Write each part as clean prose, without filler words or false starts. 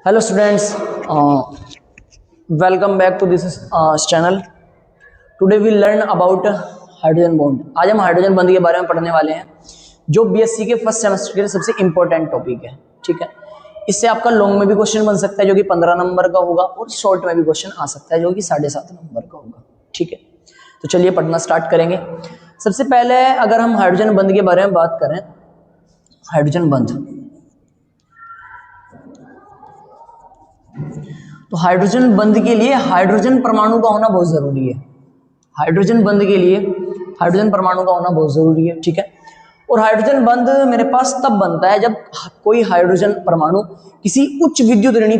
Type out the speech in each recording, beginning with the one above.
Hello students, welcome back to this channel. Today we learn about hydrogen bond. आज हम hydrogen bond के बारे में पढ़ने वाले हैं जो बीएससी के फर्स्ट सेमेस्टर के सबसे इंपॉर्टेंट टॉपिक है. ठीक है, इससे आपका लॉन्ग में भी क्वेश्चन बन सकता है जो कि 15 नंबर का होगा और शॉर्ट में भी क्वेश्चन आ सकता है जो कि 7.5 नंबर का होगा. ठीक है, तो चलिए पढ़ना स्टार्ट करेंगे. सबसे पहले अगर हम हाइड्रोजन बॉन्ड के बारे में बात करें, हाइड्रोजन बॉन्ड, तो हाइड्रोजन बंध के लिए हाइड्रोजन परमाणु का होना बहुत जरूरी है. हाइड्रोजन बंध के लिए हाइड्रोजन परमाणु का होना बहुत जरूरी है. ठीक है, और हाइड्रोजन बंध मेरे पास तब बनता है जब कोई हाइड्रोजन परमाणु किसी उच्च विद्युत ऋणी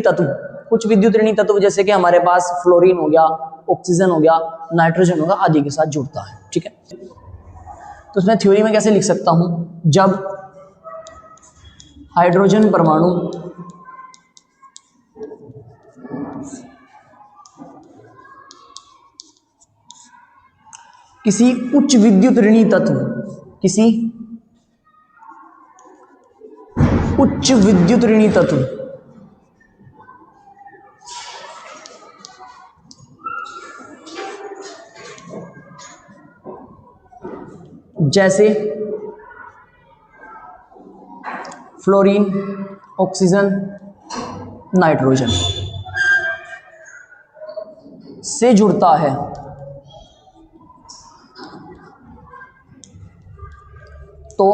तत्व जैसे कि हमारे पास फ्लोरीन हो गया, ऑक्सीजन हो गया, नाइट्रोजन होगा आदि के साथ जुड़ता है. ठीक है, तो उसमें थ्योरी में कैसे लिख सकता हूं, जब हाइड्रोजन परमाणु किसी उच्च विद्युत ऋणी तत्व जैसे फ्लोरीन, ऑक्सीजन, नाइट्रोजन से जुड़ता है, तो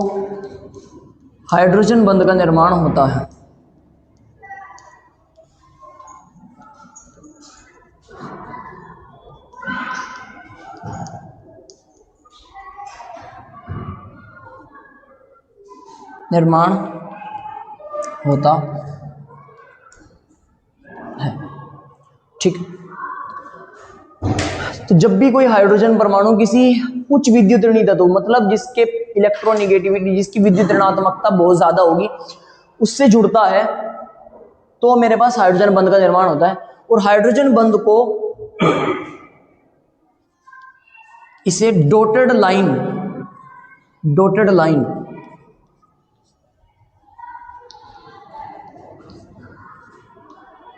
हाइड्रोजन बंध का निर्माण होता है. निर्माण होता है. ठीक, तो जब भी कोई हाइड्रोजन परमाणु किसी उच्च विद्युत ऋणी तत्व मतलब जिसके इलेक्ट्रोनेगेटिविटी, जिसकी विद्युत ऋणात्मकता बहुत ज्यादा होगी, उससे जुड़ता है, तो मेरे पास हाइड्रोजन बंध का निर्माण होता है. और हाइड्रोजन बंध को इसे डॉटेड लाइन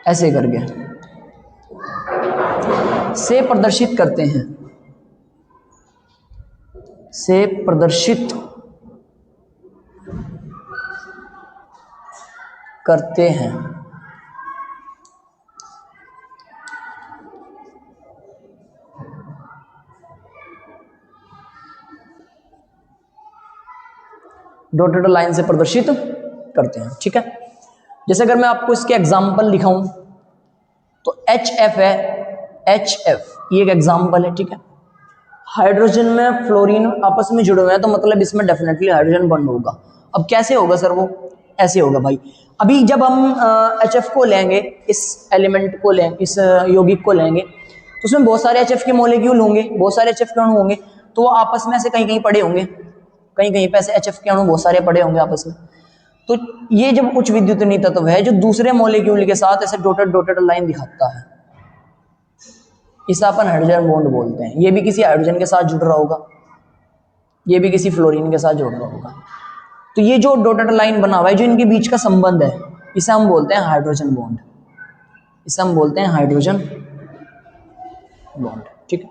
ऐसे करके से प्रदर्शित करते हैं. डॉटेड लाइन से प्रदर्शित करते हैं. ठीक है, जैसे अगर मैं आपको इसके एग्जाम्पल दिखाऊं तो HF है, HF ये एक एग्जाम्पल है. ठीक है, हाइड्रोजन में फ्लोरीन आपस में जुड़े हुए हैं तो मतलब इसमें डेफिनेटली हाइड्रोजन बॉन्ड होगा. अब कैसे होगा सर, वो ऐसे होगा भाई. अभी जब हम HF को लेंगे, इस एलिमेंट को लेंगे, इस यौगिक को लेंगे, तो उसमें बहुत सारे HF के मॉलिक्यूल होंगे, बहुत सारे HF के अणु होंगे, तो वो आपस में ऐसे कहीं कहीं पड़े होंगे, कहीं कहीं पे ऐसे HF के अणु बहुत सारे पड़े होंगे आपस में. तो ये जब उच्च विद्युत ऋणी तत्व है जो दूसरे मॉलिक्यूल के साथ ऐसे डॉटेड लाइन दिखाता है, इसे अपन हाइड्रोजन बॉन्ड बोलते हैं. ये भी किसी हाइड्रोजन के साथ जुड़ रहा होगा, ये भी किसी फ्लोरीन के साथ जुड़ रहा होगा. तो ये जो डॉटेड लाइन बना हुआ है, जो इनके बीच का संबंध है, इसे हम बोलते हैं हाइड्रोजन बॉन्ड. ठीक है,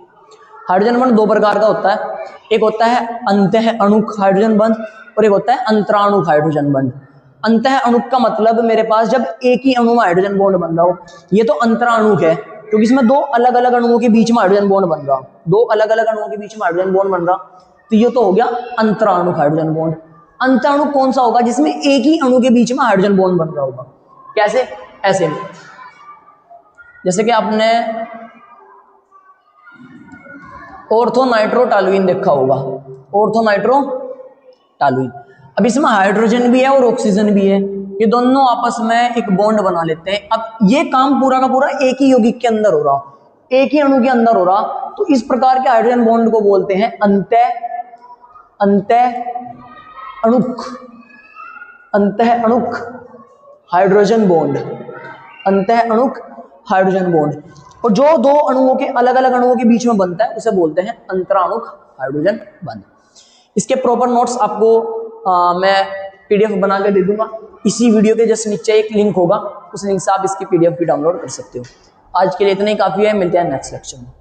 हाइड्रोजन बॉन्ड दो प्रकार का होता है. एक होता है अंतः अणुक हाइड्रोजन बॉन्ड और एक होता है अंतराणुक हाइड्रोजन बॉन्ड. अंतः अणुक का मतलब मेरे पास जब एक ही अणु में हाइड्रोजन बॉन्ड बन रहा हो. ये तो अंतराणुक है क्योंकि इसमें दो अलग अलग अणुओं के बीच में हाइड्रोजन बॉन्ड बन रहा, तो ये तो हो गया अंतराणुक हाइड्रोजन बॉन्ड. अंतराणु कौन सा होगा, जिसमें एक ही अणु के बीच में हाइड्रोजन बॉन्ड बन रहा होगा. कैसे, ऐसे में जैसे कि आपने ऑर्थोनाइट्रोटॉलुईन देखा होगा, ऑर्थोनाइट्रोटॉलुईन. अब इसमें हाइड्रोजन भी है और ऑक्सीजन भी है, ये दोनों आपस में एक बॉन्ड बना लेते हैं. अब ये काम पूरा का पूरा एक ही यौगिक के अंदर हो रहा, एक ही अणु के अंदर हो रहा, तो इस प्रकार के हाइड्रोजन बॉन्ड को बोलते हैं अंतः अणुक हाइड्रोजन बॉन्ड. और जो दो अणुओं के अलग अलग अणुओं के बीच में बनता है उसे बोलते हैं अंतराणुक हाइड्रोजन बॉन्ड. इसके प्रॉपर नोट्स आपको मैं पीडीएफ बना के दे दूंगा। इसी वीडियो के जस्ट नीचे एक लिंक होगा, उस लिंक से आप इसकी पीडीएफ भी डाउनलोड कर सकते हो। आज के लिए इतना ही काफ़ी है, मिलते हैं नेक्स्ट लेक्चर में।